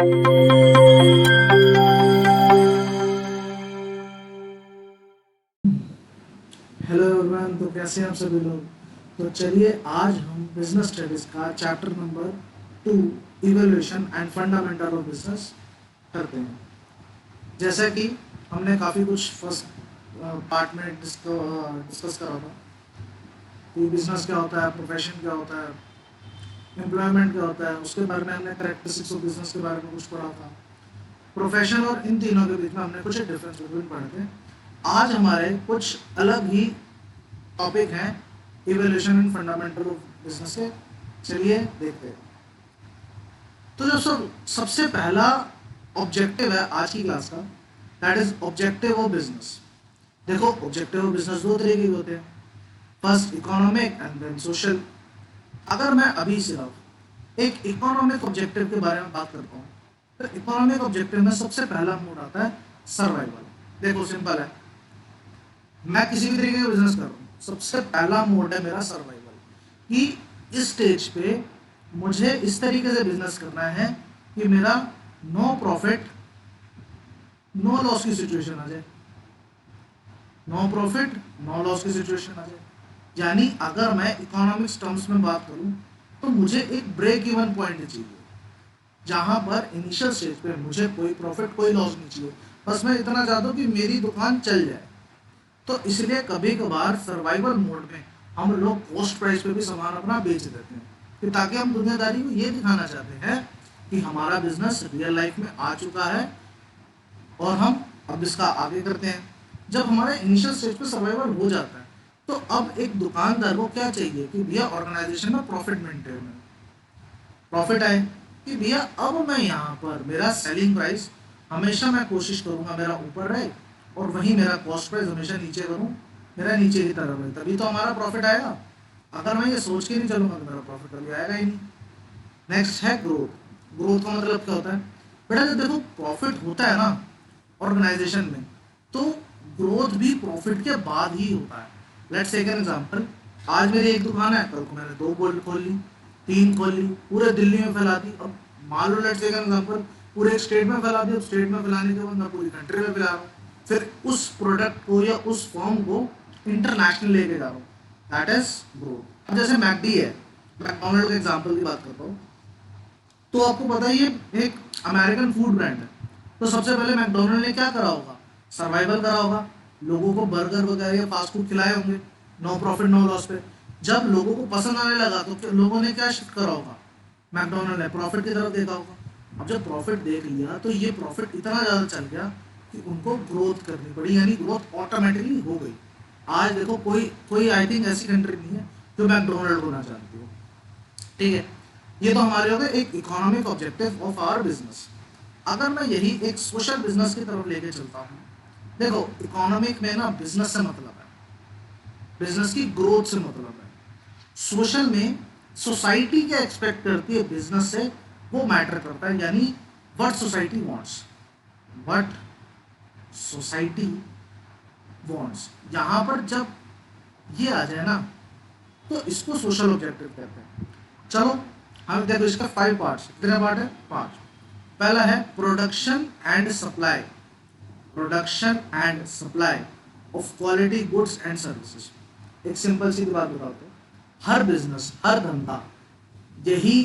Hello everyone, तो कैसे हैं आप सभी लोग। तो चलिए आज हम बिजनेस स्टडीज का chapter number 2 evolution and fundamental of business करते हैं। जैसा कि हमने काफ़ी कुछ फर्स्ट पार्ट में डिस्कस करा था कि बिजनेस क्या होता है, प्रोफेशन क्या होता है, एम्प्लॉयमेंट क्या होता है, उसके बारे में हमने करेक्टरिस्टिक्स ऑफ बिजनेस के बारे में कुछ पढ़ा था। प्रोफेशन और इन तीनों के बीच में हमने कुछ डिफरेंस बिटवीन पढ़े थे। आज हमारे कुछ अलग ही टॉपिक हैं evolution and fundamental of business के। चलिए देखते हैं। तो जो सबसे पहला ऑब्जेक्टिव है आज की क्लास का, that is objective of business. देखो, ऑब्जेक्टिव ऑफ बिजनेस दो तरीके के होते हैं, first economic and then social. अगर मैं अभी सिर्फ एक इकोनॉमिक ऑब्जेक्टिव के बारे में बात करता हूँ, तो इकोनॉमिक ऑब्जेक्टिव में सबसे पहला मोड आता है सर्वाइवल। देखो सिंपल है, मैं किसी भी तरीके का बिजनेस कर रहा हूँ, सबसे पहला मोड है मेरा सर्वाइवल, कि इस स्टेज पे मुझे इस तरीके से बिजनेस करना है कि मेरा नो प्रॉफिट नो लॉस की सिचुएशन आ जाए, नो प्रॉफिट नो लॉस की सिचुएशन आ जाए। यानी अगर मैं इकोनॉमिक्स टर्म्स में बात करूं तो मुझे एक ब्रेक इवन पॉइंट चाहिए, जहां पर इनिशियल स्टेज पे मुझे कोई प्रॉफिट कोई लॉस नहीं चाहिए, बस मैं इतना चाहता हूं कि मेरी दुकान चल जाए। तो इसलिए कभी कभार सर्वाइवल मोड में हम लोग कॉस्ट प्राइस पे भी सामान अपना बेच देते हैं, कि ताकि हम दुनियादारी को ये दिखाना चाहते हैं कि हमारा बिजनेस रियल लाइफ में आ चुका है और हम अब इसका आगे करते हैं। जब हमारे इनिशियल स्टेज पे सर्वाइवल हो जाता है तो अब एक दुकानदार को क्या चाहिए कि भैया ऑर्गेनाइजेशन में प्रॉफिट मेंटेन है, प्रॉफिट आए, कि भैया अब मैं यहाँ पर मेरा सेलिंग प्राइस हमेशा मैं कोशिश करूँगा मेरा ऊपर रहे और वहीं मेरा कॉस्ट प्राइस हमेशा नीचे करूँ, मेरा नीचे की तरफ रहे, तभी तो हमारा प्रॉफिट आएगा। अगर मैं ये सोच के नहीं चलूँगा तो मेरा प्रॉफिट कभी आएगा ही नहीं। नेक्स्ट है ग्रोथ। ग्रोथ का मतलब क्या होता है बेटा, जब देखो प्रॉफिट होता है ना ऑर्गेनाइजेशन में, तो ग्रोथ भी प्रॉफिट के बाद ही होता है। लेट्स टेक एन एग्जांपल, आज मेरी एक दुकान है, कल को मैंने दो खोल ली, तीन खोल ली, पूरे दिल्ली में फैला दी। अब मान लो लेट्स टेक एन एग्जांपल, पूरे एक स्टेट में फैला दी। अब स्टेट में फैलाने के बाद मैं पूरी कंट्री में फैला रहा हूँ, फिर उस प्रोडक्ट को या उस फॉर्म को इंटरनेशनल लेके जा रहा हूँ, दैट इज ग्रोथ। अब जैसे मैकडी है, मैकडोनल्ड के एग्जांपल की बात करता हूँ, तो आपको पता ही है एक अमेरिकन फूड ब्रांड है। तो सबसे पहले मैकडोनल्ड ने क्या करा होगा, सर्वाइवल करा होगा, लोगों को बर्गर वगैरह या फास्ट फूड खिलाए होंगे नो प्रॉफिट नो लॉस पे। जब लोगों को पसंद आने लगा तो लोगों ने क्या शिफ्ट करा होगा, मैकडोनल्ड ने प्रॉफिट की तरफ देखा होगा। अब जब प्रॉफिट देख लिया तो ये प्रॉफिट इतना ज़्यादा चल गया कि उनको ग्रोथ करनी पड़ी, यानी ग्रोथ ऑटोमेटिकली हो गई। आज देखो कोई कोई आई थिंक ऐसी कंट्री नहीं है जो मैकडोनल्ड होना चाहती हो, ठीक है। ये तो हमारे हो गए एक economic objective of our business. अगर मैं यही एक सोशल बिजनेस की तरफ लेके चलता हूँ, देखो इकोनॉमिक में ना बिजनेस से मतलब है, बिजनेस की ग्रोथ से मतलब है। सोशल में सोसाइटी क्या एक्सपेक्ट करती है बिजनेस से, वो मैटर करता है, यानी what society wants, what society wants. यहाँ पर जब ये आ जाए ना तो इसको सोशल ऑब्जेक्टिव कहते हैं। चलो हम देखो, इसका 5 पार्ट्स, कितने पार्ट है, 5। पहला है production and supply, production and supply of quality goods and services. एक सिंपल सी बात बताते हैं, हर बिजनेस हर धंधा यही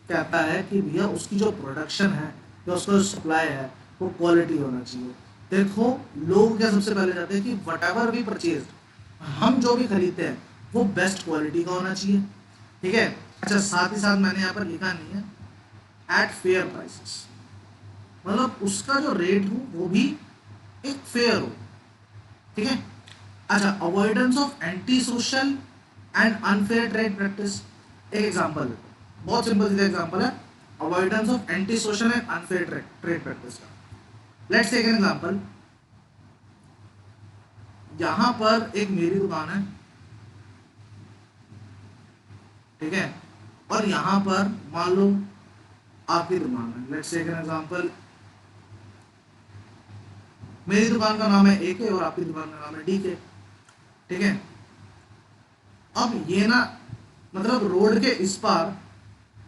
कहता है कि भैया उसकी जो प्रोडक्शन है या उसका जो सप्लाई है वो क्वालिटी होना चाहिए। देखो लोग क्या सबसे पहले चाहते हैं कि वट एवर वी परचेज, हम जो भी खरीदते हैं वो बेस्ट क्वालिटी का होना चाहिए, ठीक है। अच्छा, साथ ही साथ मैंने यहाँ पर लिखा नहीं है एट फेयर प्राइसेस, मतलब उसका जो रेट हो वो भी एक फेयर हो, ठीक है। अच्छा, avoidance of anti social and unfair trade practice. एक एग्जांपल है, बहुत सिंपल सीधा एग्जांपल है, avoidance of anti social and unfair trade practice का। लेट्स टेक एन एग्जांपल, यहां पर एक मेरी दुकान है, ठीक है, और यहां पर मान लो आपकी दुकान है। लेट्स टेक एन एग्जांपल, मेरी दुकान का नाम है AK और आपकी दुकान का नाम है DK, ठीक है। अब ये ना मतलब रोड के इस पार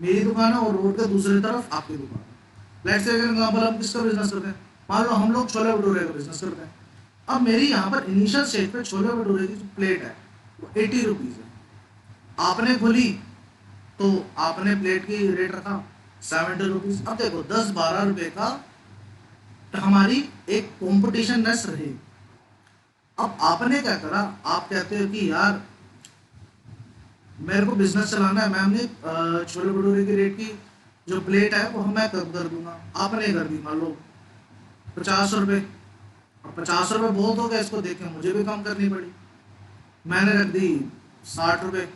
मेरी दुकान है और रोड के दूसरी तरफ आपकी दुकान है। लेट्स से एग्जांपल हम किसका बिजनेस करते हैं, मान लो हम लोग छोले भटूरे का बिजनेस करते हैं। अब मेरी यहाँ पर इनिशियल स्टेज पे छोले भटूरे की जो प्लेट है वो 80 रुपीज़ है। आपने खोली तो आपने प्लेट की रेट रखा 70 रुपीज़। अब देखो 10-12 रुपए का हमारी एक कॉम्पिटिशननेस रही। अब आपने क्या करा, आप कहते हो कि यार मेरे को बिजनेस चलाना है, मैं हमने छोले भटूरे की रेट की जो प्लेट है वो मैं कम कर दूंगा। आपने कर दी मान लो 50 रुपये। अब 50 रुपये बहुत हो गया, इसको देख के मुझे भी कम करनी पड़ी, मैंने रख दी 60 रुपये।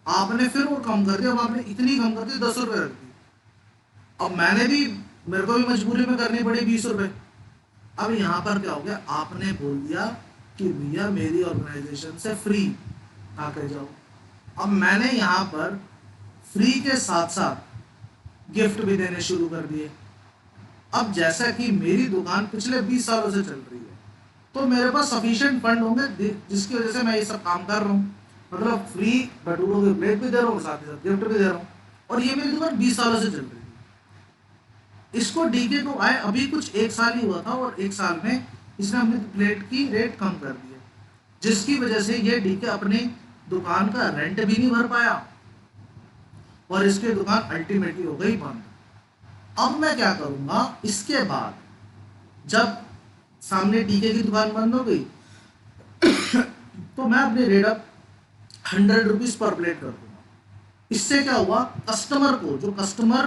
आपने फिर वो कम कर दिया, अब आपने इतनी कम कर दी 10 रुपये रख दी। अब मैंने भी, मेरे को भी मजबूरी में करनी पड़ी 20 रुपये। अब यहाँ पर क्या हो गया, आपने बोल दिया कि भैया मेरी ऑर्गेनाइजेशन से फ्री आके जाओ। अब मैंने यहाँ पर फ्री के साथ साथ गिफ्ट भी देने शुरू कर दिए। अब जैसा कि मेरी दुकान पिछले 20 सालों से चल रही है तो मेरे पास सफिशिएंट फंड होंगे जिसकी वजह से मैं ये सब काम कर रहा हूँ। मतलब फ्री भटूरों की प्लेट भी दे रहा हूँ, साथ ही साथ गिफ्ट भी दे रहा हूँ, और ये मेरी दुकान 20 सालों से चल रही है। इसको डीके को आए अभी कुछ 1 साल ही हुआ था, और 1 साल में इसने अपनी प्लेट की रेट कम कर दी है, जिसकी वजह से ये डीके अपनी दुकान का रेंट भी नहीं भर पाया और इसकी दुकान अल्टीमेटली हो गई बंद। अब मैं क्या करूंगा, इसके बाद जब सामने टीके की दुकान बंद हो गई तो मैं अपनी rate up 100 rupees per plate कर दूंगा। इससे क्या हुआ, कस्टमर को, जो कस्टमर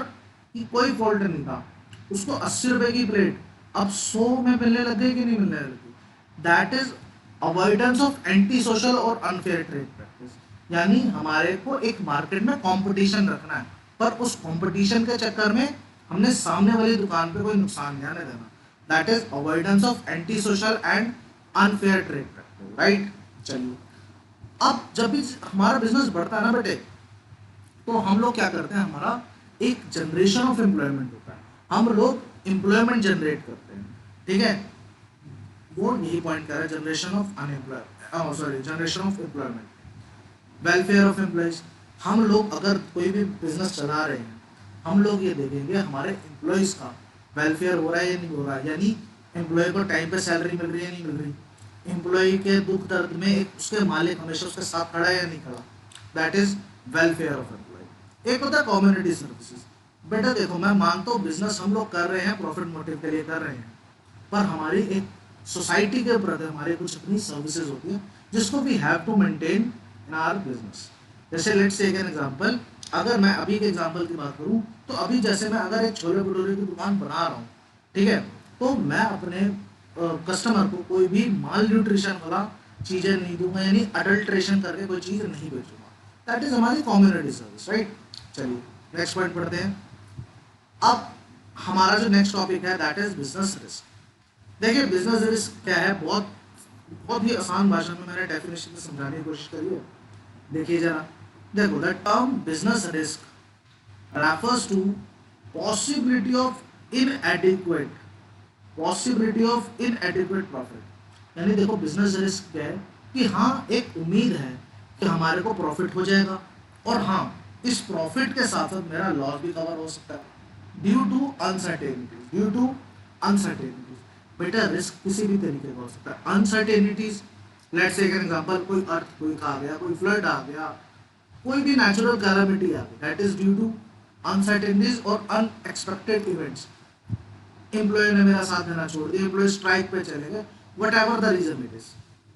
की कोई फॉल्ट नहीं था, उसको 80 रुपए की प्लेट अब 100 में मिलने लग गई कि नहीं मिलने लगी। That is avoidance of anti social और अनफेयर ट्रेड प्रैक्टिस। यानी हमारे को एक मार्केट में कंपटीशन रखना है, पर उस कंपटीशन के चक्कर में हमने सामने वाली दुकान पे कोई नुकसान नहीं आने देना। That is avoidance of anti social and unfair trade practice, right. चलिए, अब जब भी हमारा बिजनेस बढ़ता है ना बेटे, तो हम लोग क्या करते हैं, हमारा एक जनरेशन ऑफ एम्प्लॉयमेंट होता है, हम लोग एम्प्लॉयमेंट जनरेट करते हैं, ठीक है। वो यही पॉइंट कर रहा है, generation of unemployed, sorry, generation of employment, welfare of employees. हम लोग अगर कोई भी बिजनेस चला रहे हैं, हम लोग ये देखेंगे हमारे एम्प्लॉयज का वेलफेयर हो रहा है या नहीं हो रहा है, यानी एम्प्लॉय को टाइम पे सैलरी मिल रही है नहीं मिल रही, एम्प्लॉय के दुख दर्द में उसके मालिक हमेशा उसके साथ खड़ा है या नहीं खड़ा। That is welfare of employ. एक होता है कम्युनिटी सर्विसेज। बेटा देखो, मैं मानता हूँ बिजनेस हम लोग कर रहे हैं प्रॉफिट मोटिव के लिए कर रहे हैं, पर हमारी एक सोसाइटी के प्रति हमारी कुछ अपनी सर्विसेज होती है जिसको we have to maintain in our business. जैसे लेट्स टेक एन एग्जांपल, अगर मैं अभी के एग्जांपल की बात करूं तो अभी जैसे मैं अगर एक छोले भटूरे की दुकान बना रहा हूं, ठीक है, तो मैं अपने कस्टमर को कोई भी माल न्यूट्रिशन वाला चीज़ें नहीं दूंगा, यानी अडल्ट्रेशन करके कोई चीज़ नहीं बेचूंगा। दैट इज हमारी कम्युनिटी सर्विस, राइट। चलिए नेक्स्ट पॉइंट पढ़ते हैं। अब हमारा जो नेक्स्ट टॉपिक है दैट इज बिजनेस रिस्क। देखिए बिजनेस रिस्क क्या है, बहुत बहुत ही आसान भाषा में मैंने डेफिनेशन में समझाने की कोशिश करी है। देखिए जरा, देखो, the term business risk refers to possibility of इनएडिक्वेट profit. यानी देखो बिजनेस रिस्क क्या है कि हाँ, एक उम्मीद है कि हमारे को प्रॉफिट हो जाएगा, और हाँ, इस प्रॉफिट के साथ साथ मेरा लॉस भी कवर हो सकता है ड्यू टू अनसर्टेनिटीज। बेटा रिस्क किसी भी तरीके का हो सकता है। Uncertainties, let's take an example, कोई अर्थक्वेक आ गया, कोई फ्लड आ गया, कोई भी नेचुरल कैलामिटी आ गई, that is due to uncertainties और अनएक्सपेक्टेड इवेंट्स। एम्प्लॉय ने मेरा साथ देना छोड़ दिया, एम्प्लॉय स्ट्राइक पे चले गए, whatever the reason it is,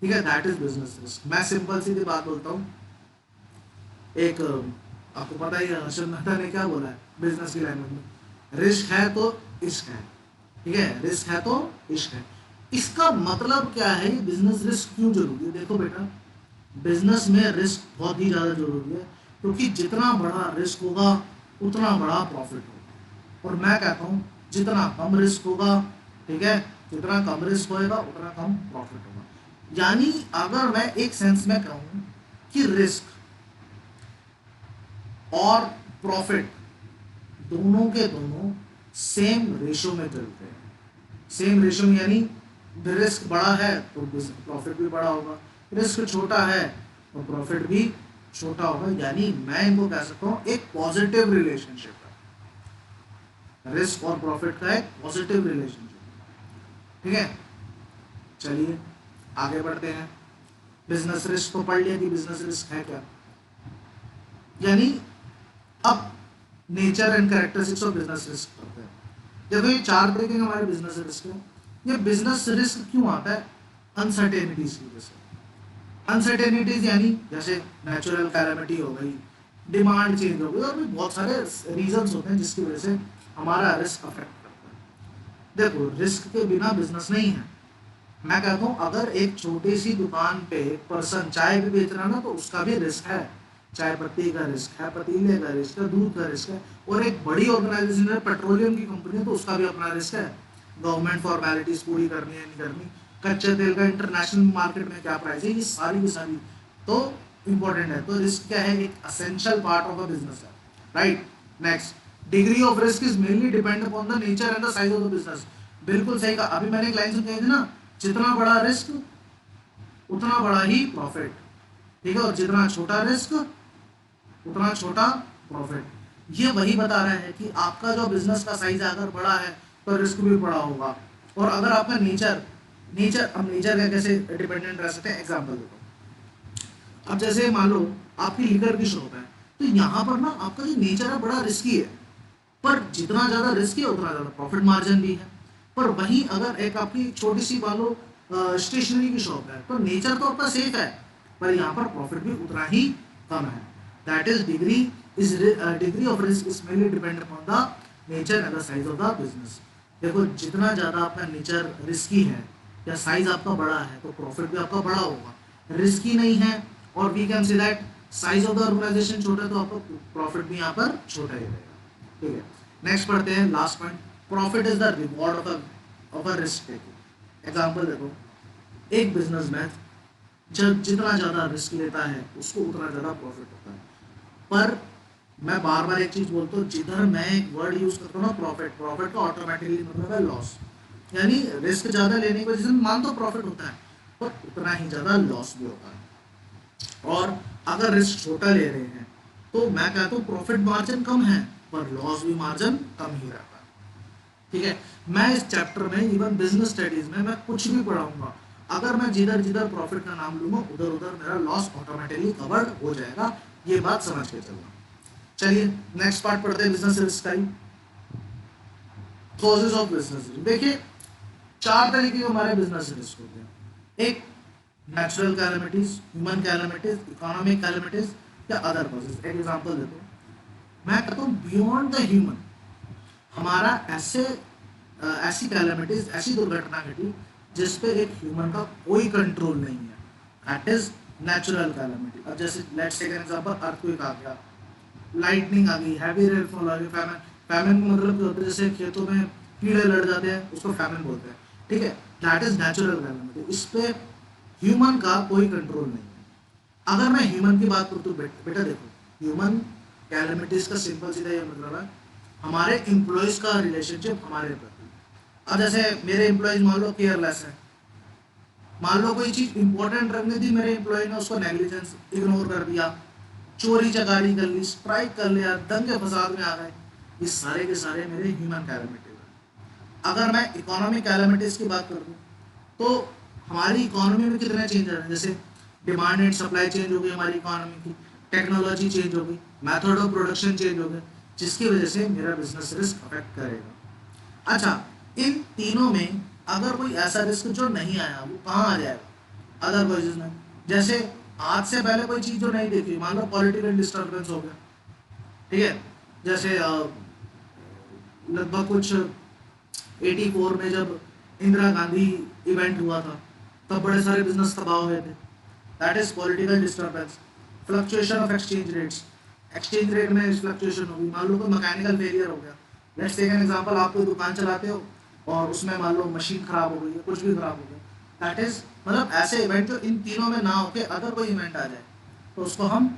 ठीक है, दैट इज बिजनेस रिस्क। मैं सिंपल सीधी बात बोलता हूँ, एक आपको पता ही है हर्षद मेहता ने क्या बोला है बिजनेस की लैंग्वेज में, रिस्क है तो इश्क है, ठीक है, रिस्क है तो इश्क है। इसका मतलब क्या है, बिजनेस रिस्क क्यों जरूरी है। देखो बेटा, बिजनेस में रिस्क बहुत ही ज़्यादा जरूरी है, क्योंकि जितना बड़ा रिस्क होगा उतना बड़ा प्रॉफिट होगा, और मैं कहता हूँ जितना कम रिस्क होगा, ठीक है, जितना कम रिस्क होएगा उतना कम प्रॉफिट होगा। यानी अगर मैं एक सेंस में कहूँ कि रिस्क और प्रॉफिट दोनों के दोनों सेम रेशो में चलते हैं। सेम रेशो में यानी रिस्क बड़ा है तो प्रॉफिट भी बड़ा होगा, रिस्क छोटा है तो प्रॉफिट भी छोटा होगा। यानी मैं इनको कह सकता हूँ एक पॉजिटिव रिलेशनशिप है। रिस्क और प्रॉफिट का एक पॉजिटिव रिलेशनशिप। ठीक है, चलिए आगे बढ़ते हैं। बिजनेस रिस्क तो पढ़ लिया कि बिजनेस रिस्क है क्या, यानी अब nature and characteristics of business risk पढ़ते हैं। देखो ये 4 तरीके के हमारे बिजनेस रिस्क है। ये बिजनेस रिस्क क्यों आता है? अनसर्टेनिटीज की वजह से। अनसर्टेनिटीज यानी जैसे नेचुरल कैलेमिटी हो गई, डिमांड चेंज हो गई, और भी बहुत सारे रीजंस होते हैं जिसकी वजह से हमारा रिस्क अफेक्ट करता है। देखो रिस्क के बिना बिजनेस नहीं है। मैं कहता हूँ अगर एक छोटी सी दुकान पे एक पर्सन चाय भी बेच रहा है ना, तो उसका भी रिस्क है। चाय पत्ती का रिस्क है, पतीले का रिस्क है, दूध का रिस्क है। और एक बड़ी ऑर्गेनाइजेशन है, पेट्रोलियम की कंपनी है, तो उसका भी अपना रिस्क है। गवर्नमेंट फॉर्मेलिटीज पूरी करनी है, नहीं करनी, कच्चे तेल का इंटरनेशनल मार्केट में क्या प्राइस है, ये सारी की सारी तो इम्पोर्टेंट है। तो रिस्क क्या है? एक essential part of a business है, right. Next, degree of risk is mainly depend upon the nature and the size of the business. बिल्कुल सही कहा। अभी मैंने एक लाइन से कही थी ना, जितना बड़ा रिस्क उतना बड़ा ही प्रॉफिट। ठीक है, और जितना छोटा रिस्क उतना छोटा प्रॉफिट। ये वही बता रहा है कि आपका जो बिजनेस का साइज अगर बड़ा है तो रिस्क भी बड़ा होगा। और अगर आपका नेचर नेचर हम नेचर का कैसे डिपेंडेंट रह सकते हैं, एग्जाम्पल देखो। अब जैसे मान लो आपकी लिकर की शॉप है, तो यहाँ पर ना आपका जो नेचर है बड़ा रिस्की है, पर जितना ज़्यादा रिस्की है उतना ज़्यादा प्रॉफिट मार्जिन भी है। पर वहीं अगर एक आपकी छोटी सी मान लो स्टेशनरी की शॉप है, तो नेचर तो आपका सेफ है, पर यहाँ पर प्रॉफिट भी उतना ही कम है। That is degree of risk is mainly depend upon the nature and the size of the business. देखो जितना ज़्यादा आपका नेचर रिस्की है या साइज आपका बड़ा है, तो प्रॉफिट भी आपका बड़ा होगा। रिस्की नहीं है और we can say that size of the organisation छोटा है, तो आपका प्रॉफिट भी यहाँ पर छोटा ही रहेगा। ठीक है, नेक्स्ट पढ़ते हैं last point. Profit is the reward of a risk taking. Example देखो, एक बिजनेसमैन जब जितना ज़्यादा रिस्क लेता है उसको उतना ज़्यादा प्रॉफिट होता है। पर मैं बार बार एक चीज़ बोलता हूँ, जिधर मैं एक वर्ड यूज़ करता हूँ ना प्रॉफिट, प्रॉफिट का ऑटोमेटिकली मतलब है लॉस। यानी रिस्क ज़्यादा लेने की वजह से मान तो प्रॉफिट होता है, पर उतना ही ज़्यादा लॉस भी होता है। और अगर रिस्क छोटा ले रहे हैं तो मैं कहता हूँ प्रॉफिट मार्जिन कम है, पर लॉस भी मार्जिन कम ही रहता है। ठीक है, मैं इस चैप्टर में इवन बिजनेस स्टडीज में मैं कुछ भी पढ़ाऊंगा, अगर मैं जिधर जिधर प्रॉफिट का नाम लूंगा उधर उधर मेरा लॉस ऑटोमेटिकली कवर्ड हो जाएगा। ये बात समझ के चलना। चलिए नेक्स्ट पार्ट पढ़ते हैं, बिजनेस रिस्क का ही। Causes of business risk. देखिए 4 तरीके के हमारे बिजनेस रिस्क होते हैं। एक natural calamities, human calamities, economic calamities या अदर कॉजेज। एक एग्जांपल देता हूँ, मैं कहता हूँ बियॉन्ड द ह्यूमन हमारा ऐसी कैलेमिटीज, ऐसी दुर्घटना घटी जिस पे एक ह्यूमन का कोई कंट्रोल नहीं है, दैट इज नेचुरल कैलेमिटी। अब जैसे let's take an example, earthquake आ गया, लाइटनिंग आ गई, हैवी रेनफॉल आ गई, फैमिन। फैमिन का मतलब क्या होता है? जैसे खेतों में कीड़े लड़ जाते हैं, उसको फैमिन बोलते हैं। ठीक है, दैट इज नेचुरल कैलेमिटी। इस पे ह्यूमन का कोई कंट्रोल नहीं है। अगर मैं ह्यूमन की बात करूँ तो बेटा देखो, ह्यूमन कैलेमिटीज का सिंपल सीधा ये मतलब है हमारे एम्प्लॉयज का रिलेशनशिप हमारे प्रति। अब जैसे मेरे एम्प्लॉयज मान लो केयरलेस है, मान लो कोई चीज इंपॉर्टेंट रखनी थी, मेरे एम्प्लॉय ने उसको नेग्लिजेंस इग्नोर कर दिया, चोरी चकारी कर ली, स्ट्राइक कर लिया, दंगे फसाद में आ गए, ये सारे के सारे मेरे ह्यूमन कैलेमिटीज है। अगर मैं इकोनॉमिक कैलेमिटीज की बात करूँ तो हमारी इकोनॉमी में कितने चेंज आ रहे हैं, जैसे डिमांड एंड सप्लाई चेंज हो गई हमारी इकोनॉमी की, टेक्नोलॉजी चेंज हो गई, मेथड ऑफ प्रोडक्शन चेंज हो गए, जिसकी वजह से मेरा बिजनेस रिस्क अफेक्ट करेगा। अच्छा, इन तीनों में अगर कोई ऐसा रिस्क जो नहीं आया वो कहाँ आ जाएगा? अदर कॉजेज में। जैसे आज से पहले कोई चीज़ जो नहीं देखी, मान लो पॉलिटिकल डिस्टर्बेंस हो गया, ठीक है, जैसे लगभग कुछ 84 में जब इंदिरा गांधी इवेंट हुआ था, तब बड़े सारे बिजनेस तबाह हुए थे, that is political disturbance. Fluctuation of exchange rates, exchange rate में फ्लक्चुएशन होगी, मान लो कोई मैकेनिकल फेलियर हो गया। लेट्स टेक एन एग्जांपल, आप कोई दुकान चलाते हो और उसमें मान लो मशीन खराब हो गई है, कुछ भी खराब हो गया, दैट इज मतलब ऐसे इवेंट जो इन तीनों में ना होके अदर कोई इवेंट आ जाए, तो उसको हम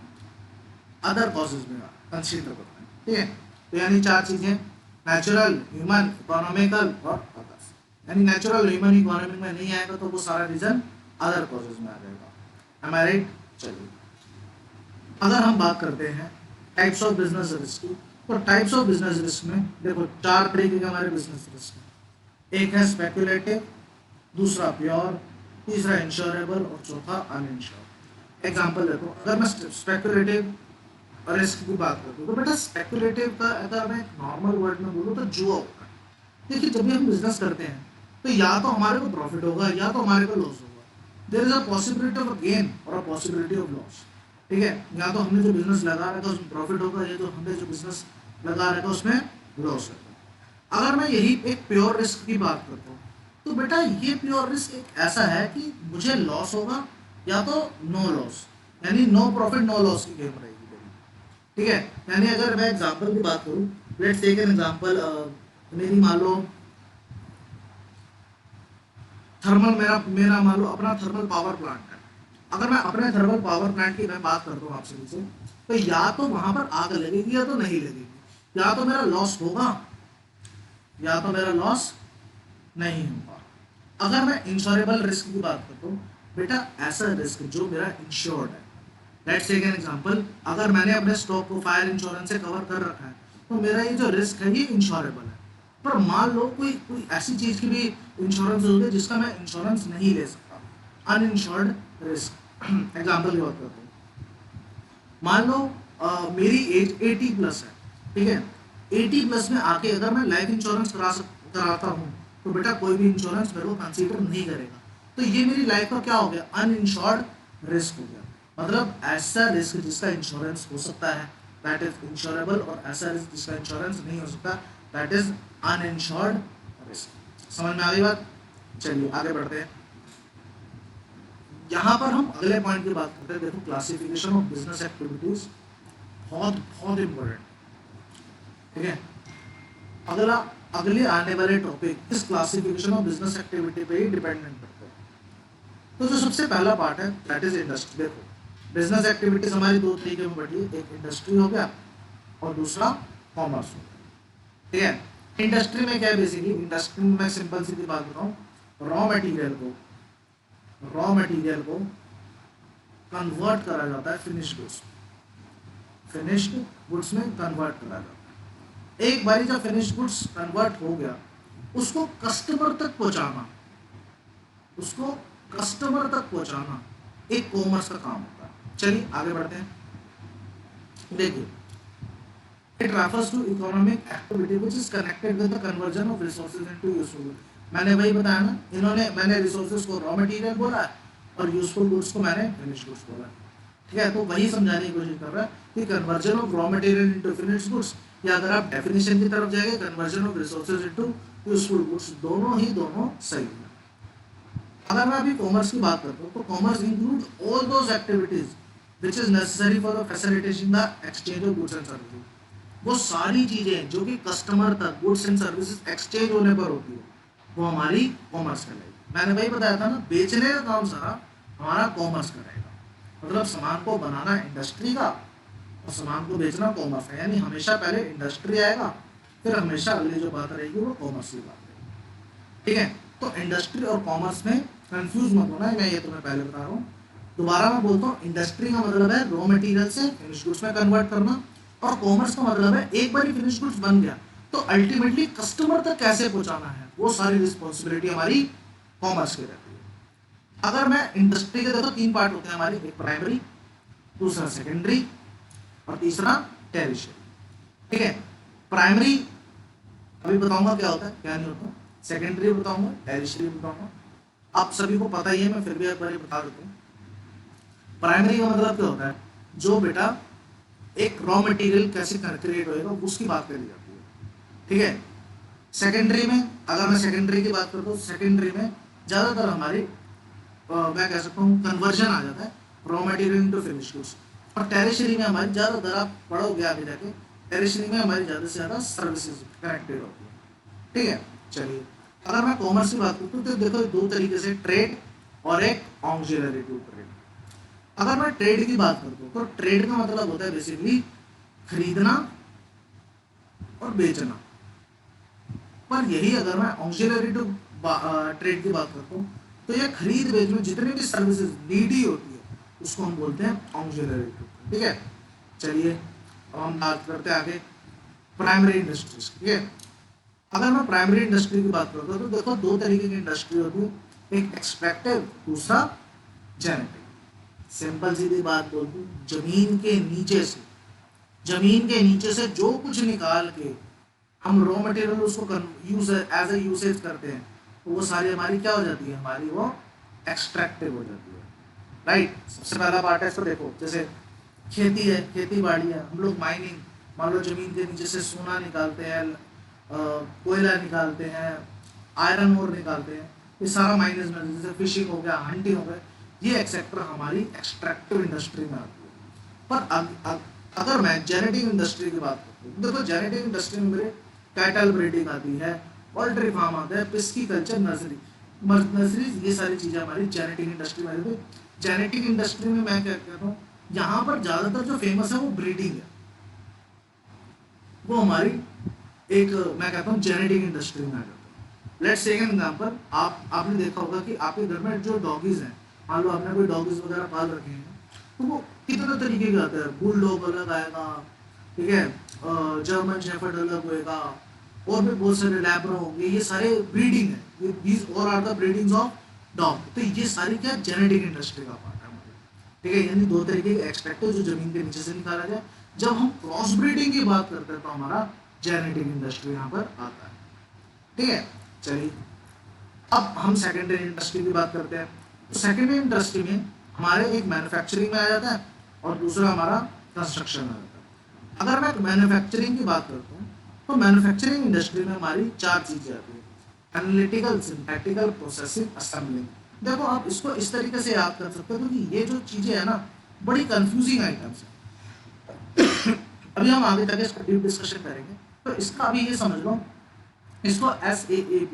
अदर कॉजेज में कंसीडर करते हैं। ठीक है, तो यानी 4 चीजें, नेचुरल, ह्यूमन, इकोनॉमिकल और अदर्स। यानी नेचुरल, ह्यूमन, इकोनॉमिक में नहीं आएगा तो वो सारा रीजन अदर कॉजेज में आ जाएगा। एम आई राइट? चलिए अगर हम बात करते हैं टाइप्स ऑफ बिजनेस रिस्क की, तो टाइप्स ऑफ बिजनेस रिस्क में देखो 4 तरीके के हमारे बिजनेस रिस्क हैं। एक है स्पेकुलेटिव, दूसरा प्योर, तीसरा इंश्योरेबल और चौथा अनइंश्योर्ड। एग्जांपल देखो, अगर मैं स्पेकुलेटिव रिस्क की बात करता हूँ तो बेटा स्पेकुलेटिव का अगर मैं एक नॉर्मल वर्ड में बोलूँ तो जुआ होता है। देखिए जब भी हम बिजनेस करते हैं तो या तो हमारे को प्रॉफिट होगा या तो हमारे को लॉस होगा। There is a possibility of gain और अ पॉसिबिलिटी ऑफ लॉस। ठीक है, या तो हमने जो बिजनेस लगा रखा है उसमें प्रॉफिट होगा या तो हमने जो बिजनेस लगा रखा है उसमें लॉस होगा। अगर मैं यही एक प्योर रिस्क की बात करता हूँ तो बेटा ये प्योर रिस्क एक ऐसा है कि मुझे लॉस होगा या तो नो लॉस, यानी नो प्रॉफिट नो लॉस की गेम रहेगी मेरी। ठीक है, यानी अगर मैं एग्जांपल की बात करूँ, लेट्स टेक एन एग्जांपल, मेरी मान लो थर्मल, मेरा मेरा मान लो अपना थर्मल पावर प्लांट है। अगर मैं अपने थर्मल पावर प्लांट की मैं बात करता हूँ आपसे नीचे, तो या तो वहां पर आग लगेगी या तो नहीं लगेगी, या तो मेरा लॉस होगा या तो मेरा लॉस नहीं होगा। अगर मैं इंश्योरेबल रिस्क की बात करता हूँ, बेटा ऐसा रिस्क जो मेरा इंश्योर्ड है। लेट्स टेक एन एग्जांपल, अगर मैंने अपने स्टॉक को फायर इंश्योरेंस से कवर कर रखा है तो मेरा ये जो रिस्क है ये इंश्योरेबल है। पर मान लो कोई कोई ऐसी चीज की भी इंश्योरेंस होगी जिसका मैं इंश्योरेंस नहीं ले सकता, अनइंश्योर्ड रिस्क। एग्जांपल की बात करता हूँ, मान लो मेरी एज 80 प्लस है। ठीक है, 80 प्लस में आके अगर मैं लाइफ इंश्योरेंस कराता हूँ तो बेटा कोई भी इंश्योरेंस मेरे को कंसीडर नहीं करेगा। तो ये मेरी लाइफ का क्या हो गया, अनइंश्योर्ड रिस्क हो गया। मतलब ऐसा रिस्क जिसका इंश्योरेंस हो सकता है दैट इज इंश्योरेबल, और ऐसा रिस्क जिसका इंश्योरेंस नहीं हो सकता दैट इज अनइंश्योर्ड रिस्क। समझ में आ गई बात? चलिए आगे बढ़ते हैं। यहाँ पर हम अगले पॉइंट की बात करते हैं। देखो क्लासिफिकेशन ऑफ बिजनेस एक्टिविटीज बहुत बहुत इंपॉर्टेंट। ठीक है, अगला अगले आने वाले टॉपिक इस क्लासिफिकेशन ऑफ बिजनेस एक्टिविटी पे ही डिपेंडेंट करते हैं। तो जो सबसे पहला पार्ट है दैट इज इंडस्ट्री। देखो बिजनेस एक्टिविटीज हमारी दो तरीके में बटी है, एक इंडस्ट्री हो गया और दूसरा कॉमर्स हो गया। ठीक है, इंडस्ट्री में क्या है, बेसिकली इंडस्ट्री में मैं सिंपल सी बात बताऊँ, रॉ मटेरियल को कन्वर्ट करा जाता है फिनिश्ड गुड्स में कन्वर्ट करा जाता है। एक बारी जब फिनिश्ड गुड्स कन्वर्ट हो गया उसको कस्टमर तक पहुंचाना, उसको कस्टमर तक पहुंचाना एक कॉमर्स का काम होता है। चलिए आगे बढ़ते हैं। देखिए it refers to economic activity which is connected with the conversion of resources into useful goods. मैंने वही बताया ना, मैंने रिसोर्सेज को रॉ मटेरियल बोला और यूजफुल गुड्स को मैंने फिनिश्ड गुड्स बोला। ठीक है, तो वही समझाने की कोशिश कर रहा है कि conversion of raw material into finished goods, या अगर आप डेफिनेशन की तरफ जाएंगे conversion of resources into useful goods, दोनों सही है। अगर मैं अभी कॉमर्स की बात करता हूँ तो commerce include all those activities which is necessary for the facilitation the exchange of goods and services. वो सारी चीजें जो कि कस्टमर तक गुड्स एंड सर्विसेज एक्सचेंज होने पर होती है वो हमारी कॉमर्स कहलाएगी। मैंने वही बताया था ना, बेचने का काम सारा हमारा कॉमर्स करेगा। मतलब सामान को बनाना इंडस्ट्री का और सामान को बेचना कॉमर्स का, यानी हमेशा पहले इंडस्ट्री आएगा फिर हमेशा अगली जो बात रहेगी वो कॉमर्स की बात रहेगी। ठीक है, तो इंडस्ट्री और कॉमर्स में कंफ्यूज मत होना, मैं ये तुम्हें पहले बता रहा हूँ। दोबारा मैं बोलता हूँ, इंडस्ट्री का मतलब है रॉ मटेरियल से फिनिश गुड्स में कन्वर्ट करना, और कॉमर्स का मतलब है एक बार फिनिश गुड्स बन गया तो अल्टीमेटली कस्टमर तक कैसे पहुंचाना है वो सारी रिस्पॉन्सिबिलिटी हमारी कॉमर्स की रहती है। अगर मैं इंडस्ट्री के देखो 3 पार्ट होते हैं हमारे, एक प्राइमरी, दूसरा सेकेंडरी और तीसरा टेरिशरी। ठीक है, प्राइमरी अभी बताऊंगा क्या होता है क्या नहीं होता, सेकेंडरी बताऊंगा, टेरिशरी बताऊंगा। आप सभी को पता ही है, मैं फिर भी एक बार बता देता हूँ। प्राइमरी का मतलब क्या होता है, जो बेटा एक रॉ मटेरियल कैसे क्रिएट होएगा उसकी बात करी जाती है। ठीक है, सेकेंडरी में अगर मैं सेकेंडरी की बात करता हूँ, सेकेंडरी में ज़्यादातर हमारी मैं कह सकता हूँ कन्वर्जन आ जाता है raw material into finish goods. और टेरिशरी में हमारी ज़्यादातर आप पढ़ोगे आगे जाके, टेरिशरी में हमारी ज़्यादा से ज़्यादा सर्विसेज कनेक्टेड होती है। ठीक है, चलिए अगर मैं कॉमर्स की बात करता हूँ तो देखो 2 तरीके से, ट्रेड और एक ऑक्सिलरी टू ट्रेड। अगर मैं ट्रेड की बात करता हूँ तो ट्रेड का मतलब होता है बेसिकली खरीदना और बेचना। पर यही अगर मैं ऑक्सिलरी टू ट्रेड की बात करता हूँ तो ये खरीद बेच में जितनी भी सर्विसेज नीडी होती है उसको हम बोलते हैं ऑक्सिलरी टू। ठीक है, चलिए अब हम बात करते हैं आगे। प्राइमरी इंडस्ट्रीज, ठीक है। अगर मैं प्राइमरी इंडस्ट्री की बात करता हूँ तो देखो दो तरीके की इंडस्ट्री होती है, एक एक्सट्रैक्टिव, दूसरा जेनेटिक। सिंपल सीधी बात बोल दूँ, जमीन के नीचे से जो कुछ निकाल के हम रॉ मटेरियल उसको यूज एज ए यूसेज करते हैं, तो वो सारी हमारी क्या हो जाती है, हमारी वो एक्सट्रैक्टिव हो जाती है, राइट। सबसे पहला पार्ट है इसको देखो, जैसे खेती है, खेती बाड़ी है, हम लोग माइनिंग, मान लो जमीन के नीचे से सोना निकालते हैं, कोयला निकालते हैं, आयरन ओर निकालते हैं, ये सारा माइनस में, जैसे फिशिंग हो गया, हंटिंग हो गया, ये एक सेक्टर हमारी एक्सट्रैक्टिव इंडस्ट्री में आती है। पर अगर मैं जेनेटिक इंडस्ट्री की बात करता हूँ, देखो जेनेटिक इंडस्ट्री में मेरे कैटल ब्रीडिंग आती है, पोल्ट्री फार्म आता है, पिस्की कल्चर, नर्सरी, ये सारी चीज़ें हमारी जेनेटिक इंडस्ट्री में आती है। जेनेटिक इंडस्ट्री में मैं क्या कहता हूँ, यहाँ पर ज़्यादातर जो फेमस है वो ब्रीडिंग है, वो हमारी एक, मैं कहता हूँ जेनेटिक इंडस्ट्री में आ जाता है। लेट्स टेक एन एग्जांपल, आपने देखा होगा कि आपके घर में जो डॉगीज हैं, मान लो आपने कोई डॉगीज वगैरह पाल रखे हैं, तो वो कितने तरीके के आते हैं, बुल डॉग अलग आएगा, ठीक है, जर्मन शेफर्ड अलग होएगा, और भी बहुत सारे लैब्रो होंगे, ये सारे ब्रीडिंग है, ये these all are the breedings of dog. तो ये सारी क्या जेनेटिक इंडस्ट्री का पार्ट है हमारे, ठीक है। यानी दो तरीके के एक्सट्रैक्टिव जो जमीन के नीचे से निकाला जाए। जब हम क्रॉस ब्रीडिंग की बात करते हैं तो हमारा जेनेटिक इंडस्ट्री यहाँ पर आता है, ठीक है। चलिए अब हम सेकेंडरी इंडस्ट्री की बात करते हैं। तो सेकेंडरी इंडस्ट्री में हमारे एक मैन्युफैक्चरिंग में आ जाता है और दूसरा हमारा कंस्ट्रक्शन में आ जाता है। अगर मैं मैन्युफैक्चरिंग की बात करता हूँ तो मैन्युफैक्चरिंग इंडस्ट्री में हमारी चार चीज़ें आती है, एनालिटिकल, सिंथेटिकल, प्रोसेसिंग, असेंबलिंग। देखो आप इसको इस तरीके से याद कर सकते हो क्योंकि ये जो चीज़ें है ना, बड़ी कंफ्यूजिंग आइटम्स है। अभी हम आगे तक इसका डीप डिस्कशन करेंगे, तो इसका अभी ये समझ लो, इसको SAAP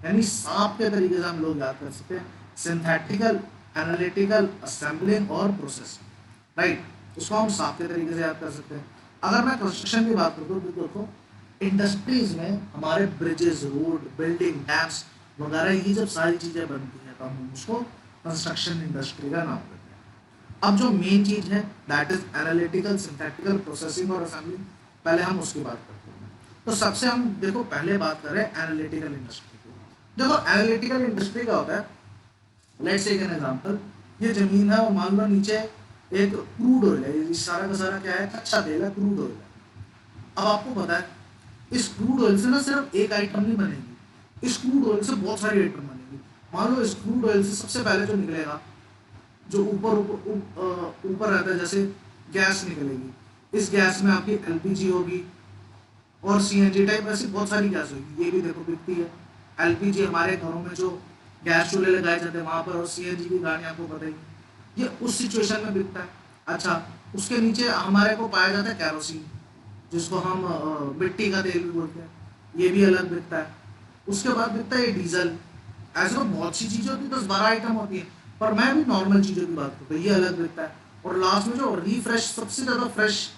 यानी सांप के तरीके से हम लोग याद कर सकते हैं, सिंथेटिकल, एनालिटिकल, असेंबलिंग और प्रोसेसिंग, राइट। इसको हम सांप के तरीके से याद कर सकते हैं। अगर मैं कंस्ट्रक्शन की बात करूँ तो देखो इंडस्ट्रीज में हमारे ब्रिजेस, रोड, बिल्डिंग, डैम्स वगैरह, ये जब सारी चीज़ें बनती हैं तो हम उसको कंस्ट्रक्शन इंडस्ट्री का नाम देते हैं। अब जो मेन चीज़ है that is analytical, synthetical, processing और असेंबलिंग, पहले हम उसकी बात करते हैं। तो सबसे हम देखो पहले बात करें एनालिटिकल इंडस्ट्री की। देखो एनालिटिकल इंडस्ट्री क्या होता है, लेट्स टेक एन एग्जांपल, ये जमीन है और मान लो नीचे एक क्रूड ऑयल है, ये सारा का सारा क्या है, कच्चा तेल है, क्रूड ऑयल है। अब आपको पता है इस क्रूड ऑयल से ना सिर्फ एक आइटम नहीं बनेगी, इस क्रूड ऑयल से बहुत सारी आइटम बनेगी। मान लो इस क्रूड ऑयल से सबसे पहले जो निकलेगा, जो ऊपर ऊपर ऊपर रहता है, जैसे गैस निकलेगी, इस गैस में आपकी LPG होगी और CNG टाइप, ऐसी बहुत सारी गैस होगी, ये भी देखो बिकती है। LPG हमारे घरों में जो गैस चूल्हे लगाए जाते हैं वहाँ पर, और CNG की गाड़ी आपको पता ही है, ये उस सिचुएशन में बिकता है। अच्छा, उसके नीचे हमारे को पाया जाता है कैरोसिन, जिसको हम मिट्टी का तेल भी बोलते हैं, ये भी अलग बिकता है। उसके बाद बिकता है ये डीजल। ऐसे तो बहुत सी चीज़ें होती है, 10-12 आइटम होती है, पर मैं भी नॉर्मल चीज़ों की बात करता हूँ, ये अलग बिकता है। और लास्ट में जो रिफ्रेश, सबसे ज़्यादा फ्रेश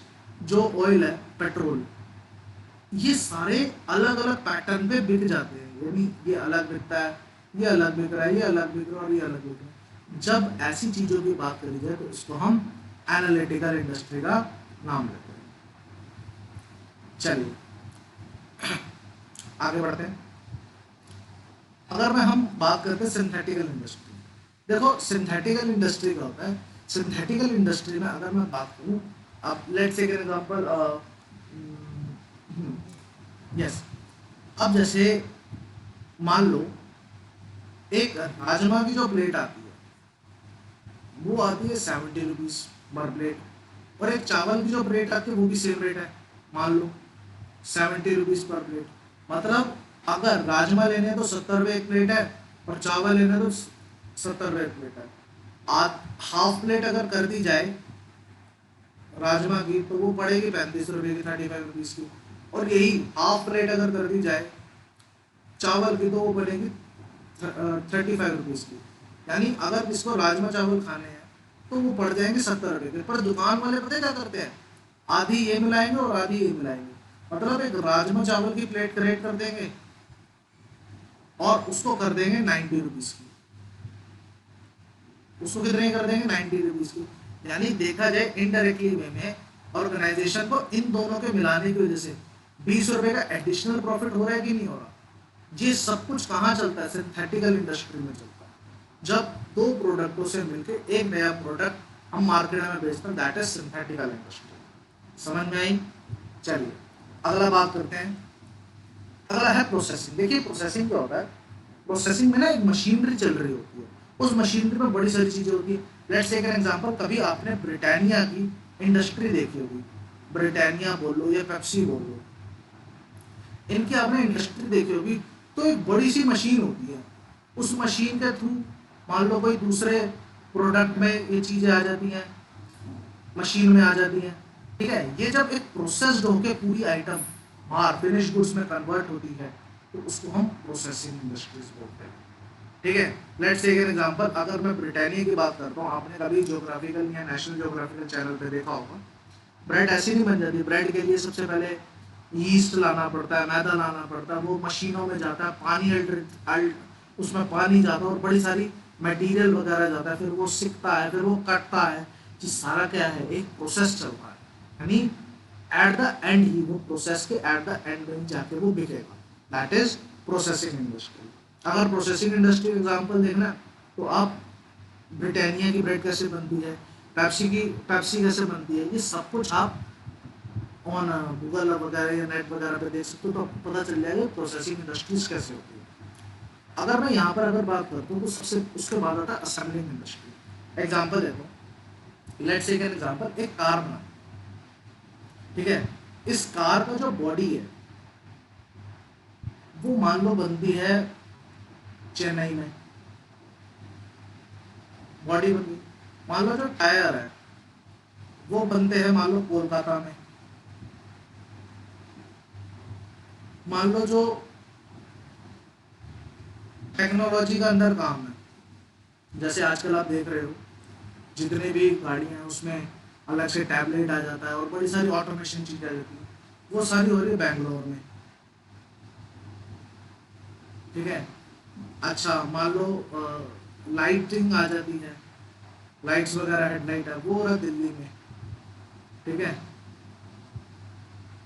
जो ऑयल है, पेट्रोल, ये सारे अलग अलग पैटर्न पे बिक जाते हैं, यानी ये अलग बिकता है, ये अलग बिक रहा है, ये अलग बिक रहा है और ये अलग बिक रहा है। जब ऐसी चीज़ों की बात करी जाए तो इसको हम एनालिटिकल इंडस्ट्री का नाम लेते हैं। चलिए आगे बढ़ते हैं। अगर मैं हम बात करते हैं सिंथेटिकल इंडस्ट्री, देखो सिंथेटिकल इंडस्ट्री का होता है, सिंथेटिकल इंडस्ट्री में अगर मैं बात करूँ, अब let's take an example, yes, अब जैसे मान लो एक राजमा की जो प्लेट आती है वो आती है 70 रुपीज़ पर प्लेट, और एक चावल की जो प्लेट आती है वो भी सेम रेट है, मान लो 70 रुपीज़ पर प्लेट। मतलब अगर राजमा लेने हैं तो 70 रुपये एक प्लेट है, और चावल लेने तो 70 रुपये एक प्लेट है। हाफ प्लेट अगर कर दी जाए राजमा की तो वो पड़ेगी 35 रुपये की, 35 रुपीज़ की, और यही हाफ प्लेट अगर कर दी जाए चावल की तो वो पड़ेगी 35 रुपीज़ की। यानी अगर इसको राजमा चावल खाने हैं तो वो पड़ जाएंगे 70 रुपये के। पर दुकान वाले पता है क्या करते हैं, आधी ये मिलाएंगे और आधी ये मिलाएंगे, मतलब एक राजमा चावल की प्लेट क्रिएट कर देंगे और उसको कर देंगे 90 रुपीज़ की, उसको कितने कर देंगे 90 रुपीज़ की। यानी देखा जाए इनडायरेक्टली वे में ऑर्गेनाइजेशन को इन दोनों के मिलाने की वजह से ₹20 का एडिशनल प्रॉफिट हो रहा है कि नहीं हो रहा? ये सब कुछ कहाँ चलता है? सिंथेटिकल इंडस्ट्री में चलता है। जब दो प्रोडक्टों से मिलकर एक नया प्रोडक्ट हम मार्केट में बेचते हैं, दैट इज सिंथेटिकल इंडस्ट्री। समझ में आई? चलिए अगला बात करते हैं। अगला है प्रोसेसिंग। देखिए प्रोसेसिंग क्या होता है? प्रोसेसिंग में ना एक मशीनरी चल रही होती है, उस मशीनरी में बड़ी सारी चीजें होती है। लेट्स टेक एन एग्जांपल, कभी आपने ब्रिटानिया की इंडस्ट्री देखी होगी, ब्रिटानिया बोल लो या पेप्सी बोल लो, इनकी आपने इंडस्ट्री देखी होगी। तो एक बड़ी सी मशीन होती है, उस मशीन के थ्रू मान लो कोई दूसरे प्रोडक्ट में ये चीजें आ जाती हैं, मशीन में आ जाती हैं। ठीक है, ये जब एक प्रोसेस्ड होके पूरी आइटम बाहर फिनिश गुड्स में कन्वर्ट होती है तो उसको हम प्रोसेसिंग इंडस्ट्रीज बोलते हैं। ठीक है, लेट्स टेक एन एग्जांपल, अगर मैं ब्रिटानिया की बात करता हूँ, आपने कभी ज्योग्राफिकल या नेशनल ज्योग्राफिकल चैनल पे देखा होगा, ब्रेड ऐसी नहीं बन जाती। ब्रेड के लिए सबसे पहले यीस्ट लाना पड़ता है, मैदा लाना पड़ता है, वो मशीनों में जाता है, पानी उसमें पानी जाता है और बड़ी सारी मटेरियल वगैरह जाता है, फिर वो सिकता है, फिर वो कटता है। ये सारा क्या है? एक प्रोसेस चल रहा है, यानी एट द एंड ही वो प्रोसेस के एट द एंड में जाके वो बिकेगा, दैट इज प्रोसेसिंग इंडस्ट्री। अगर प्रोसेसिंग इंडस्ट्री एग्जांपल देखना है, तो आप ब्रिटानिया की ब्रेड कैसे बनती है, पेप्सी कैसे बनती है, ये सब कुछ आप ऑन गूगल वगैरह या नेट वगैरह पे देख सकते हो, तो आपको पता चल जाएगा प्रोसेसिंग इंडस्ट्रीज कैसे होती है। अगर मैं यहाँ पर अगर बात करता हूँ तो सबसे उसके बाद आता है असेंबलिंग इंडस्ट्री। एग्जांपल देखो, लेट्स टेक एन एग्जांपल, एक कार बना, ठीक है, इस कार का जो बॉडी है वो मान लो बनती है चेन्नई में, बॉडी बनती। मान लो जो टायर है वो बनते हैं मान लो कोलकाता में। मान लो जो टेक्नोलॉजी का अंदर काम है, जैसे आजकल आप देख रहे हो जितने भी गाड़ियां हैं उसमें अलग से टैबलेट आ जाता है और बड़ी सारी ऑटोमेशन चीजें आ जाती है, वो सारी हो रही है बैंगलोर में। ठीक है, अच्छा मान लो लाइटिंग आ जाती है, लाइट्स वगैरह हेडलाइट है, वो हो रहा है दिल्ली में। ठीक है,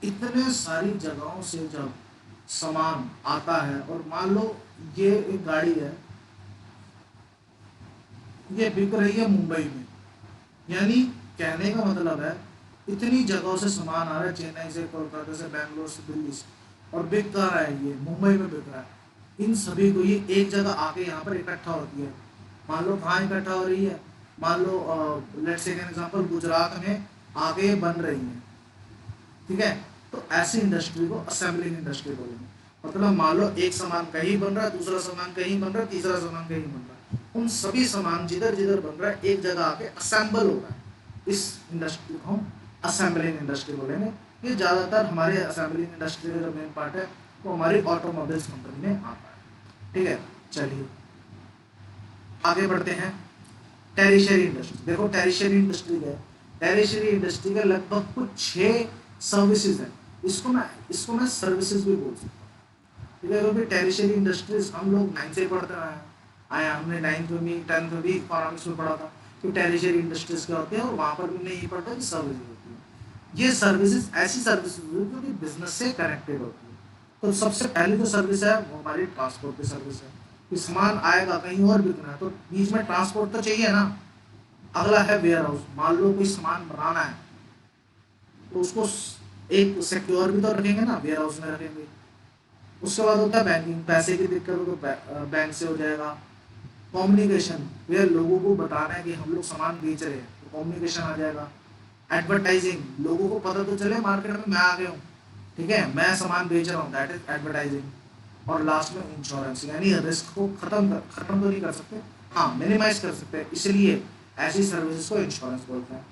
इतने सारी जगहों से जब सामान आता है और मान लो ये एक गाड़ी है, ये बिक रही है मुंबई में, यानी कहने का मतलब है इतनी जगहों से सामान आ रहा है, चेन्नई से, कोलकाता से, बैंगलोर से, दिल्ली से, और बिक कहाँ रहा है? ये मुंबई में बिक रहा है। इन सभी को ये एक जगह आके यहाँ पर इकट्ठा होती है। मान लो कहाँ इकट्ठा हो रही है? मान लो let's take an example, Gujarat में आगे बन रही है। ठीक है, तो ऐसी इंडस्ट्री को असेंबलिंग इंडस्ट्री बोलेंगे। मतलब मान लो एक सामान कहीं बन रहा है, दूसरा सामान कहीं बन रहा है, तीसरा सामान कहीं बन रहा है, उन सभी सामान जिधर जिधर बन रहा है एक जगह आके असेंबल हो रहा है, इस इंडस्ट्री को हम असेंबलिंग इंडस्ट्री बोलेंगे। ये ज़्यादातर हमारे असेंबलिंग इंडस्ट्री का जो मेन पार्ट है वो हमारी ऑटोमोबाइल्स कंपनी में आता है। ठीक है, चलिए आगे बढ़ते हैं। टेरिशरी इंडस्ट्री, देखो टेरिशरी इंडस्ट्री है, टेरिशरी इंडस्ट्री का लगभग कुछ 6 सर्विसेज है। इसको मैं सर्विसेज भी बोल सकता हूँ। ठीक है, क्योंकि टेरिशरी इंडस्ट्रीज हम लोग 9 से पढ़ते आए, हमने 9th में भी 10th में भी इकोनॉमिक्स में पढ़ा था कि टेरिशरी इंडस्ट्रीज क्या होते हैं, और वहाँ पर भी हमने ये पढ़ा कि सर्विसेज होती है। ये सर्विसेज ऐसी सर्विसेज होती है जो कि बिजनेस से कनेक्टेड होती है। तो सबसे पहली जो सर्विस है वो हमारी ट्रांसपोर्ट की सर्विस है, कि सामान आएगा कहीं और बिकना है तो बीच में ट्रांसपोर्ट तो चाहिए ना। अगला है वेयर हाउस, मान लो कोई सामान बनाना है तो उसको एक सिक्योर भी तो रखेंगे ना, वेयर हाउस में रखेंगे। उसके बाद होता है बैंकिंग, पैसे की दिक्कत हो तो बैंक से हो जाएगा। कम्युनिकेशन, वे लोगों को बताना है कि हम लोग सामान बेच रहे हैं तो कम्युनिकेशन आ जाएगा। एडवर्टाइजिंग, लोगों को पता तो चले मार्केट में मैं आ गया हूँ, ठीक है, मैं सामान बेच रहा हूँ, दैट इज एडवर्टाइजिंग। और लास्ट में इंश्योरेंस, यानी रिस्क को खत्म तो नहीं कर सकते, हाँ मिनिमाइज कर सकते हैं, इसलिए ऐसी सर्विसेज को इंश्योरेंस बोलते हैं।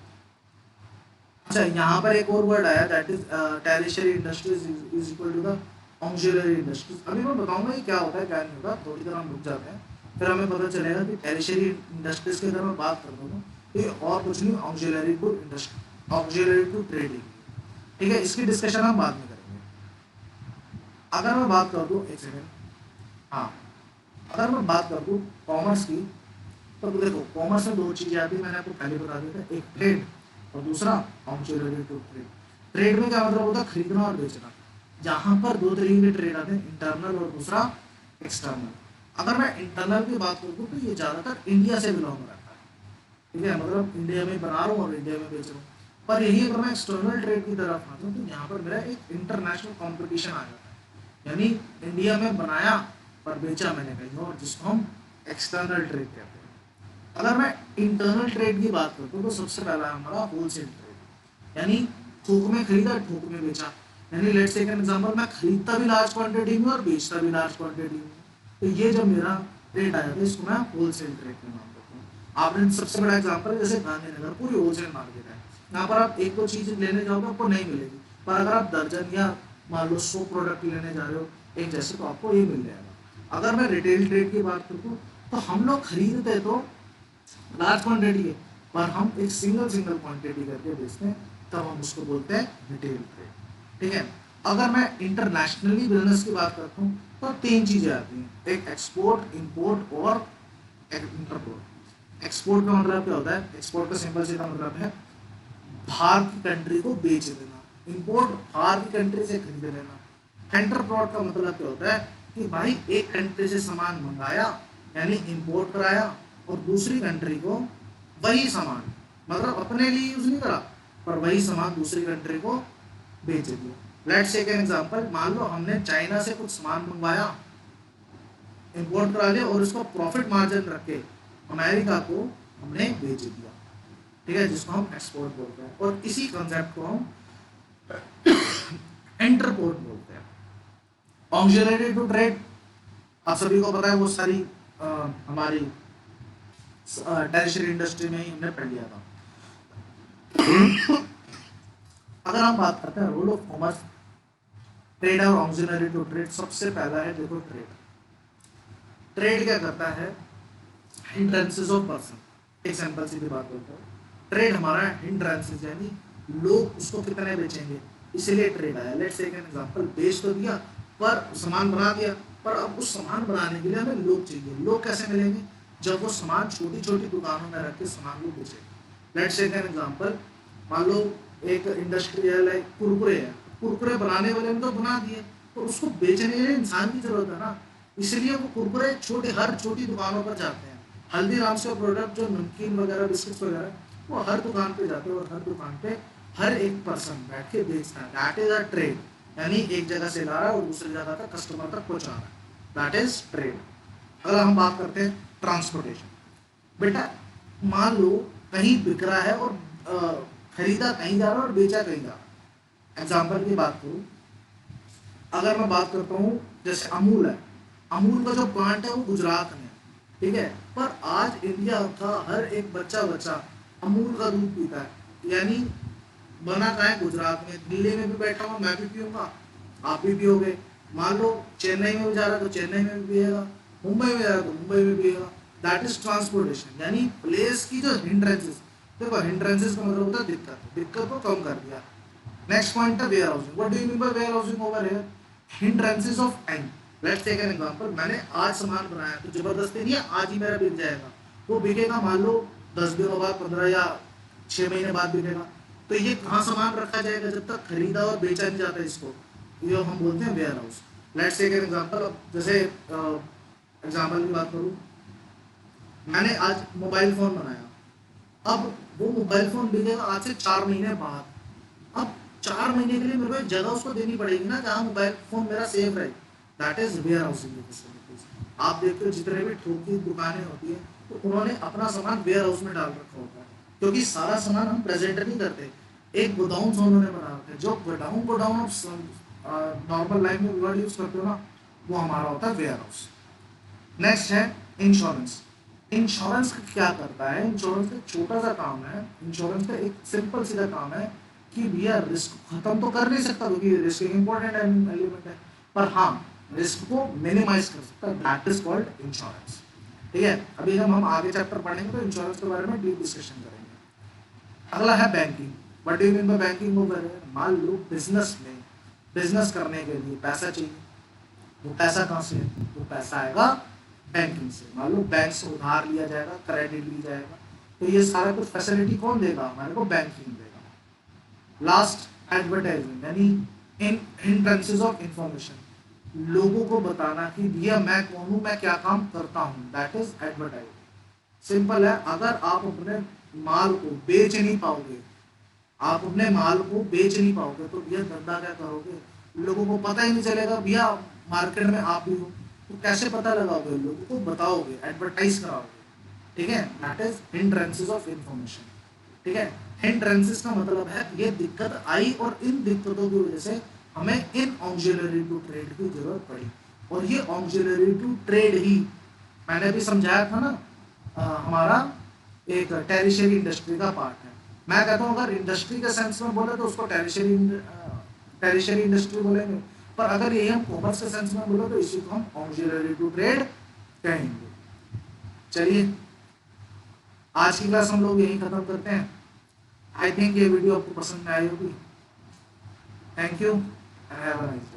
अच्छा, यहाँ पर एक और वर्ड आया, that is tertiary industries is equal to the auxiliary industries. अभी मैं बताऊंगा ये क्या होता है क्या नहीं होता, थोड़ी देर हम रुक जाते हैं, फिर हमें पता चलेगा कि टेरिशरी इंडस्ट्रीज की अगर मैं बात करता हूँ तो ये और कुछ नहीं, auxiliary to industry, auxiliary to trading. ठीक है, इसकी डिस्कशन हम बाद में करेंगे। अगर मैं बात कर दूँ, एक सेकेंड, हाँ, अगर मैं बात कर दूँ कॉमर्स की, तो देखो कॉमर्स में 2 चीज़ें आती है, मैंने आपको पहले बता दिया था, एक ट्रेड और दूसरा ऑक्सिलरी टू ट्रेड। ट्रेड में क्या मतलब होता है? खरीदना और बेचना। जहां पर दो तरीके के ट्रेड आते हैं, इंटरनल और दूसरा एक्सटर्नल। अगर मैं इंटरनल की बात करूँ तो ये ज़्यादातर इंडिया से बिलोंग करता है, ठीक है, मतलब इंडिया में बना रहा हूँ और इंडिया में बेच रहा हूँ। पर यही अगर मैं एक्सटर्नल ट्रेड की तरफ आता हूँ तो यहाँ पर मेरा एक इंटरनेशनल कंपटीशन आ जाता है, यानी इंडिया में बनाया पर बेचा मैंने कहीं और, जिसको हम एक्सटर्नल ट्रेड कहते हैं। अगर मैं इंटरनल ट्रेड की बात करता हूँ तो सबसे पहला है हमारा होलसेल ट्रेड, यानी थोक में खरीदा थोक में बेचा। यानी लेट्स टेक एन एग्जांपल, मैं खरीदता भी लार्ज क्वांटिटी में और बेचता भी लार्ज क्वांटिटी में, तो ये जो मेरा ट्रेड आया था इसको मैं होलसेल ट्रेड का नाम देता हूँ। आपने सबसे बड़ा एग्जांपल जैसे गांधीनगर पूरी होलसेल मार्केट है, यहाँ पर आप एक दो चीज लेने जाओगे आपको नहीं मिलेगी, पर अगर आप दर्जन या मान लो 100 प्रोडक्ट लेने जा रहे हो एक जैसे, तो आपको ये मिल जाएगा। अगर मैं रिटेल ट्रेड की बात करूँ तो हम लोग खरीदते तो लार्ज क्वांटिटी है, पर हम एक सिंगल सिंगल क्वांटिटी करके बेचते हैं, तब हम उसको बोलते हैं रिटेल ट्रेड, ठीक है। अगर मैं इंटरनेशनली बिजनेस की बात करता हूँ तो तीन चीजें आती हैं, एक एक्सपोर्ट, इंपोर्ट और इंटरपोर्ट। एक्सपोर्ट का मतलब क्या होता है? एक्सपोर्ट का सिंपल सीधा मतलब है बाहर की कंट्री को बेच देना, इंपोर्ट बाहर की कंट्री से खरीद लेना। इंटरपोर्ट का मतलब क्या होता है कि भाई एक कंट्री से सामान मंगाया यानी इंपोर्ट कराया और दूसरी कंट्री को वही सामान, मतलब अपने लिए यूज नहीं करा, पर वही सामान दूसरी कंट्री को बेच दिया। लेट्स टेक एन एग्जांपल, मान लो हमने चाइना से कुछ सामान मंगवाया, इंपोर्ट करा लिया और उसका प्रॉफिट मार्जिन रख के अमेरिका को हमने बेच दिया, ठीक है, जिसको हम एक्सपोर्ट बोलते हैं। और इसी कंसेप्ट को हम इंटरपोर्ट बोलते हैं। ऑक्सिलरी टू ट्रेड, आप सभी को पता है वो सारी हमारी टैरिशरी इंडस्ट्री में ही हमने पढ़ लिया था। अगर हम बात करते हैं रोल ऑफ कॉमर्स, ट्रेड और ऑक्सिलरी टू ट्रेड, सबसे पहला है देखो ट्रेड। ट्रेड क्या करता है? Hindrances of person. एक सिंपल सी बात बोलता हूँ, ट्रेड हमारा हिंड्रेंसेस, यानी लोग उसको कितने बेचेंगे, इसलिए ट्रेड आया। लेट्स टेक एन एग्जांपल, बेच तो दिया पर सामान बना दिया, पर अब उस सामान बनाने के लिए हमें लोग चाहिए। लोग कैसे मिलेंगे? जब वो सामान छोटी छोटी दुकानों में रख के सामान को बेचेगा। लेट्स टेक एन एग्जांपल, मान लो एक इंडस्ट्रियल है, कुरकुरे है, कुरकुरे बनाने वाले ने तो बना दिए, तो उसको बेचने के लिए इंसान की जरूरत है ना, इसलिए वो कुरकुरे छोटे हर छोटी दुकानों पर जाते हैं। हल्दीराम्स का प्रोडक्ट जो नमकीन वगैरह बिस्किट्स वगैरह, वो हर दुकान पे जाते हैं और हर दुकान पे हर एक पर्सन बैठ के बेचता है। दैट इज अ ट्रेड, यानी एक जगह से ला रहा है और दूसरी जगह तक कस्टमर तक पहुंचा रहा है, दैट इज ट्रेड। अगर हम बात करते हैं ट्रांसपोर्टेशन, बेटा मान लो कहीं बिक रहा है और खरीदा कहीं जा रहा है और बेचा कहीं जा रहा है। एग्जाम्पल की बात करूँ, अगर मैं बात करता हूँ जैसे अमूल है, अमूल का जो प्लांट है वो गुजरात में है, ठीक है, पर आज इंडिया का हर एक बच्चा अमूल का दूध पीता है, यानी बना कहाँ है? गुजरात में। दिल्ली में भी बैठा हूँ मैं भी पीऊँगा, आप भी पियोगे। मान लो चेन्नई में भी जा रहा है तो चेन्नई में भी पिएगा, मुंबई में जा रहा है तो मुंबई में पिएगा। दैट इज ट्रांसपोर्टेशन, यानी प्लेस की जो हिंड्रेंसेस, देखो हिंड्रेंसेस का मतलब होता है दिक्कत, दिक्कत को कम कर दिया। नेक्स्ट पॉइंट है warehousing. What do you mean by warehousing over here? Hindrances of time. Let's take an example, मैंने आज सामान बनाया तो जबरदस्ती नहीं है आज ही मेरा बिक जाएगा, वो बिकेगा मान लो 10 दिनों बाद, 15 या 6 महीने बाद बिकेगा। तो ये कहाँ सामान रखा जाएगा जब तक खरीदा और बेचा नहीं जाता, इसको ये हम बोलते हैं warehouse. Let's take an example, जैसे एग्जांपल की बात करूँ, मैंने आज मोबाइल फोन बनाया, अब वो मोबाइल फोन बिकेगा आज से 4 महीने बाद। अब 4 महीने के लिए मेरे को एक जगह उसको देनी पड़ेगी ना जहाँ मोबाइल फोन मेरा सेफ रहे, that is warehousing facilities. आप देखते हो जितने भी थोक की दुकानें होती है तो उन्होंने अपना सामान वेयर हाउस में डाल रखा होता है, क्योंकि सारा सामान हम प्रेजेंट नहीं करते, एक गोडाउन उन्होंने बना रखा है। जो गोडाउन आप नॉर्मल लाइफ में वर्ड यूज करते हो ना, वो हमारा होता है वेयर हाउस। नेक्स्ट है इंश्योरेंस। इंश्योरेंस क्या करता है? इंश्योरेंस का छोटा सा काम है, इंश्योरेंस का एक सिंपल सीधा काम है कि भैया रिस्क खत्म तो कर नहीं सकता क्योंकि रिस्क एक इंपॉर्टेंट एलिमेंट है, पर हाँ रिस्क को मिनिमाइज कर सकता है, दैट इज कॉल्ड इंश्योरेंस, ठीक है। अभी जब हम आगे चैप्टर पढ़ेंगे तो इंश्योरेंस के बारे में डीप डिस्कशन करेंगे। अगला है banking. What do you mean bye banking over? मान लो बिजनेस में, बिजनेस करने के लिए पैसा चाहिए, वो पैसा कहाँ से है? वो पैसा आएगा बैंकिंग से। मान लो बैंक से उधार लिया जाएगा, क्रेडिट लिया जाएगा, तो ये सारा कुछ फैसिलिटी कौन देगा? हमारे को बैंकिंग देगा। लास्ट एडवर्टाइजमेंट, यानी इन हिंड्रेंसेस ऑफ इंफॉर्मेशन, लोगों को बताना कि भैया मैं कौन हूँ, मैं क्या काम करता हूँ, दैट इज एडवर्टाइजिंग। सिंपल है, अगर आप अपने माल को बेच नहीं पाओगे, आप अपने माल को बेच नहीं पाओगे तो भैया धंधा क्या करोगे, लोगों को पता ही नहीं चलेगा भैया मार्केट में आप भी हो, तो कैसे पता लगाओगे, लोगों को बताओगे, एडवर्टाइज कराओगे। ठीक है, that is hindrances of information. ठीक है, हिंड्रेंसेस का मतलब है ये दिक्कत आई और इन दिक्कतों की वजह से हमें इन ऑक्सिलरी टू ट्रेड की जरूरत पड़ी, और ये ऑक्सिलरी टू ट्रेड ही मैंने भी समझाया था ना, हमारा एक टेरिशरी इंडस्ट्री का पार्ट है। मैं कहता हूँ अगर इंडस्ट्री के सेंस में बोले तो उसको टेरिशरी इंडस्ट्री बोलेंगे, पर अगर यही हम कॉमर्स के सेंस में बोले तो इसी को हम ऑक्सिलरी टू ट्रेड कहेंगे। चलिए, आज की क्लास हम लोग यही खत्म करते हैं। आई थिंक ये वीडियो आपको पसंद में आई होगी। Thank you and have a nice day.